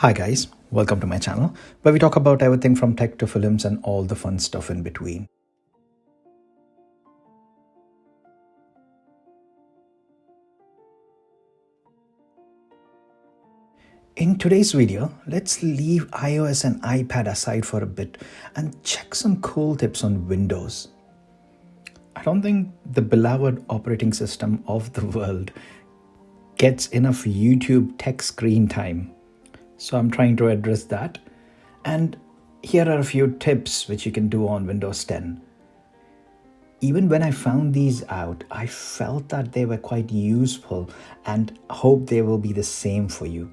Hi guys, welcome to my channel where we talk about everything from tech to films and all the fun stuff in between. In today's video, let's leave iOS and iPad aside for a bit and check some cool tips on Windows. I don't think the beloved operating system of the world gets enough YouTube tech screen time. So I'm trying to address that. And here are a few tips which you can do on Windows 10. Even when I found these out, I felt that they were quite useful and hope they will be the same for you.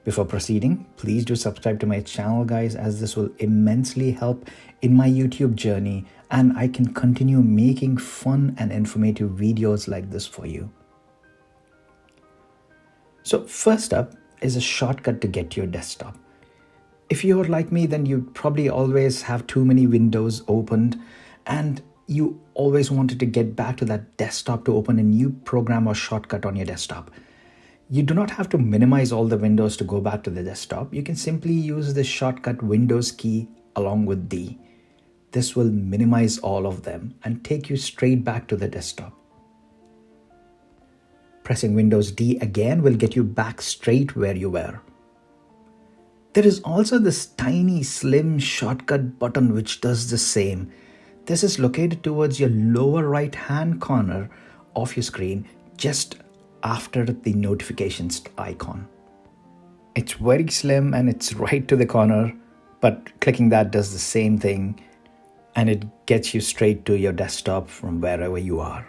Before proceeding, please do subscribe to my channel guys, as this will immensely help in my YouTube journey and I can continue making fun and informative videos like this for you. So first up is a shortcut to get to your desktop. If you're like me, then you probably always have too many windows opened and you always wanted to get back to that desktop to open a new program or shortcut on your desktop. You do not have to minimize all the windows to go back to the desktop. You can simply use the shortcut Windows key along with D. This will minimize all of them and take you straight back to the desktop. Pressing Windows D again will get you back straight where you were. There is also this tiny slim shortcut button which does the same. This is located towards your lower right hand corner of your screen, just after the notifications icon. It's very slim and it's right to the corner, but clicking that does the same thing and it gets you straight to your desktop from wherever you are.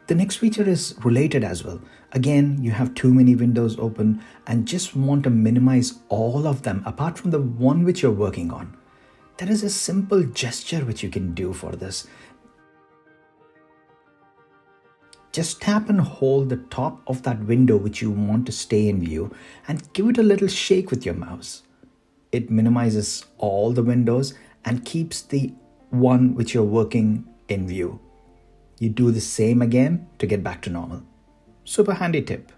The next feature is related as well. Again, you have too many windows open and just want to minimize all of them apart from the one which you're working on. There is a simple gesture which you can do for this. Just tap and hold the top of that window which you want to stay in view and give it a little shake with your mouse. It minimizes all the windows and keeps the one which you're working in view. You do the same again to get back to normal. Super handy tip.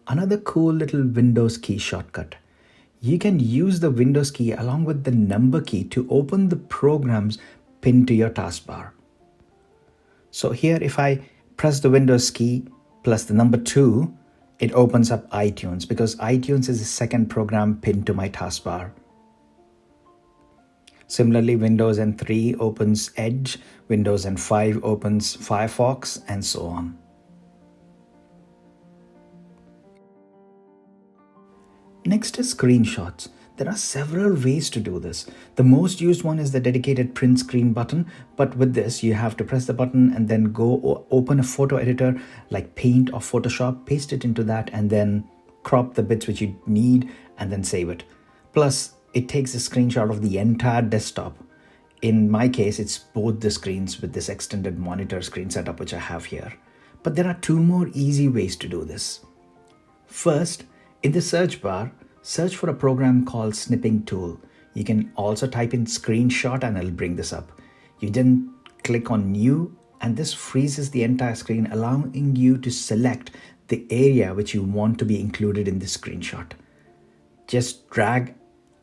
Another cool little Windows key shortcut. You can use the Windows key along with the number key to open the programs pinned to your taskbar. So here if I press the Windows key plus the number 2, it opens up iTunes because iTunes is the second program pinned to my taskbar. Similarly, Windows N3 opens Edge, Windows N5 opens Firefox, and so on. Next is screenshots. There are several ways to do this. The most used one is the dedicated print screen button, but with this you have to press the button and then go open a photo editor like Paint or Photoshop, paste it into that and then crop the bits which you need and then save it. Plus, it takes a screenshot of the entire desktop. In my case, it's both the screens with this extended monitor screen setup which I have here. But there are two more easy ways to do this. First, in the search bar, search for a program called Snipping Tool. You can also type in screenshot and it'll bring this up. You then click on new and this freezes the entire screen, allowing you to select the area which you want to be included in the screenshot. Just drag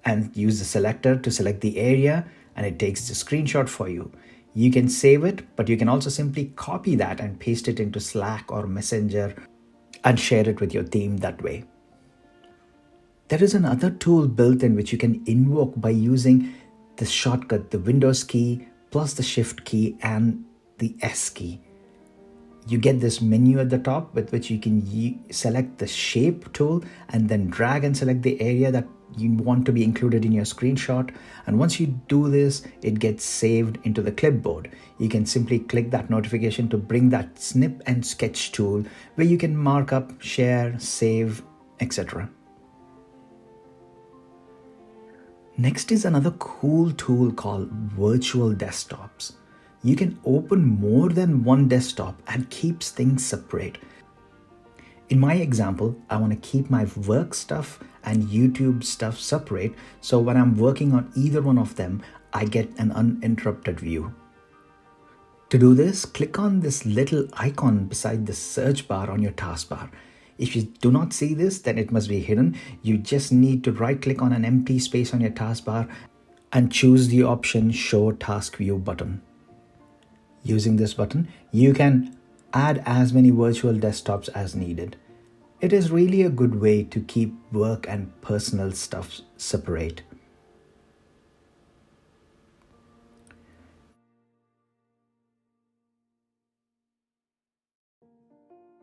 and use the selector to select the area and it takes the screenshot for you. You can save it, but you can also simply copy that and paste it into Slack or Messenger and share it with your team that way. There is another tool built in which you can invoke by using the shortcut, the Windows key plus the Shift key and the S key. You get this menu at the top with which you can select the shape tool and then drag and select the area that you want to be included in your screenshot. And once you do this, it gets saved into the clipboard. You can simply click that notification to bring that snip and sketch tool where you can mark up, share, save, etc. Next is another cool tool called virtual desktops. You can open more than one desktop and keeps things separate. In my example, I want to keep my work stuff and YouTube stuff separate, so when I'm working on either one of them, I get an uninterrupted view. To do this, click on this little icon beside the search bar on your taskbar. If you do not see this, then it must be hidden. You just need to right click on an empty space on your taskbar and choose the option Show Task View button. Using this button, you can add as many virtual desktops as needed. It is really a good way to keep work and personal stuff separate.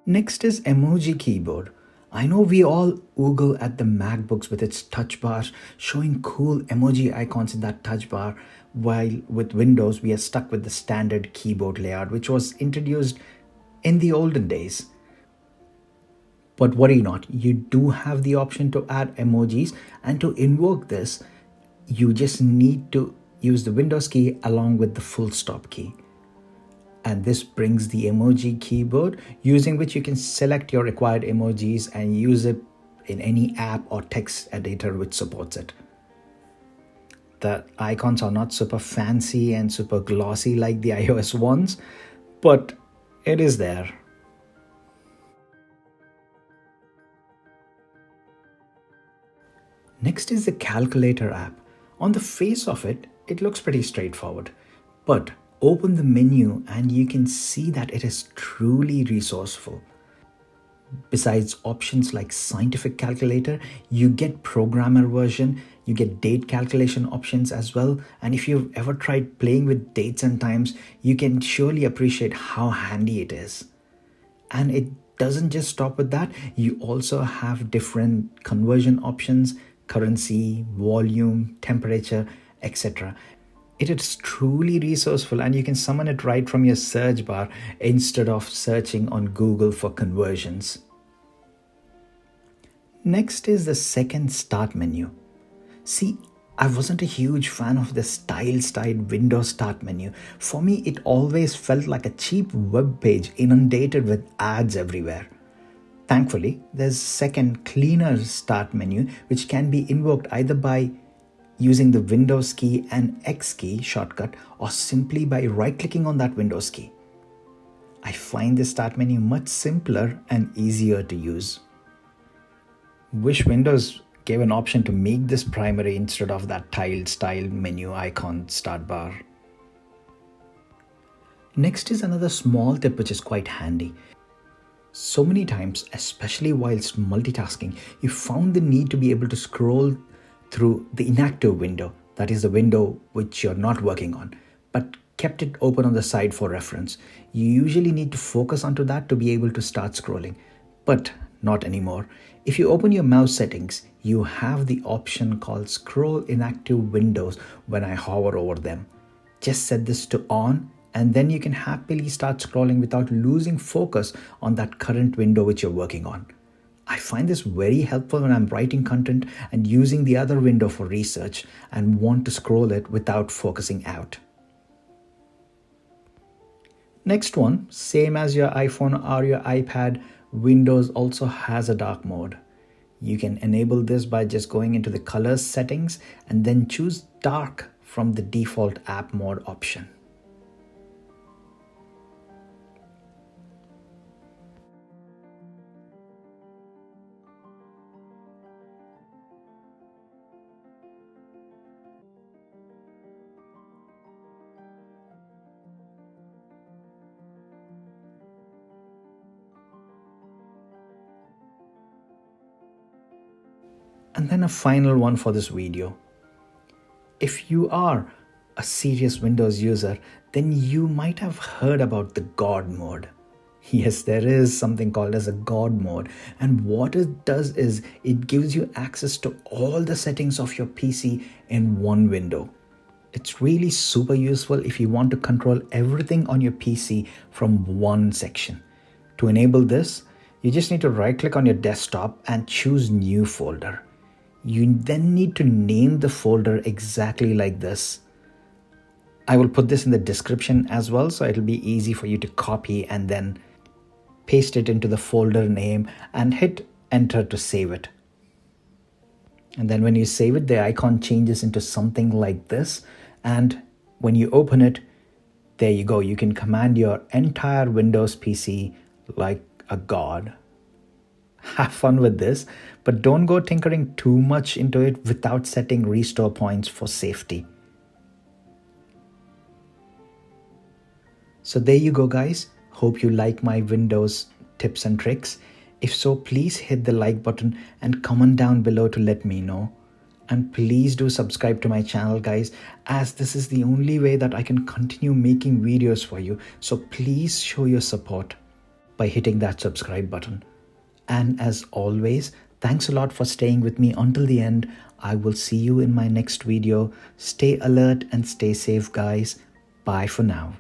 Next is Emoji keyboard. I know we all oogle at the MacBooks with its touch bars showing cool emoji icons in that touch bar, while with Windows we are stuck with the standard keyboard layout which was introduced in the olden days. But worry not, you do have the option to add emojis, and to invoke this, you just need to use the Windows key along with the full stop key. And this brings the emoji keyboard, using which you can select your required emojis and use it in any app or text editor which supports it. The icons are not super fancy and super glossy like the iOS ones, but it is there. Next is the calculator app. On the face of it, it looks pretty straightforward, but open the menu and you can see that it is truly resourceful. Besides options like scientific calculator, you get programmer version, you get date calculation options as well. And if you've ever tried playing with dates and times, you can surely appreciate how handy it is. And it doesn't just stop with that, you also have different conversion options, currency, volume, temperature, etc. It is truly resourceful, and you can summon it right from your search bar instead of searching on Google for conversions. Next is the second start menu. See, I wasn't a huge fan of the style-styled Windows start menu. For me, it always felt like a cheap web page inundated with ads everywhere. Thankfully, there's a second, cleaner start menu which can be invoked either by using the Windows key and X key shortcut, or simply by right-clicking on that Windows key. I find the start menu much simpler and easier to use. Wish Windows gave an option to make this primary instead of that tiled style menu icon start bar. Next is another small tip which is quite handy. So many times, especially whilst multitasking, you found the need to be able to scroll through the inactive window, that is the window which you're not working on, but kept it open on the side for reference. You usually need to focus onto that to be able to start scrolling, but not anymore. If you open your mouse settings, you have the option called Scroll Inactive Windows when I hover over them. Just set this to on, and then you can happily start scrolling without losing focus on that current window which you're working on. I find this very helpful when I'm writing content and using the other window for research and want to scroll it without focusing out. Next one, same as your iPhone or your iPad, Windows also has a dark mode. You can enable this by just going into the colors settings and then choose dark from the default app mode option. And then a final one for this video. If you are a serious Windows user, then you might have heard about the GodMode. Yes, there is something called as a GodMode, and what it does is it gives you access to all the settings of your PC in one window. It's really super useful if you want to control everything on your PC from one section. To enable this, you just need to right-click on your desktop and choose New Folder. You then need to name the folder exactly like this. I will put this in the description as well, so it'll be easy for you to copy and then paste it into the folder name, and hit enter to save it. And then when you save it, the icon changes into something like this. And when you open it, there you go. You can command your entire Windows PC like a god. Have fun with this, but don't go tinkering too much into it without setting restore points for safety. So there you go, guys. Hope you like my Windows tips and tricks. If so, please hit the like button and comment down below to let me know. And please do subscribe to my channel, guys, as this is the only way that I can continue making videos for you. So please show your support by hitting that subscribe button. And as always, thanks a lot for staying with me until the end. I will see you in my next video. Stay alert and stay safe, guys. Bye for now.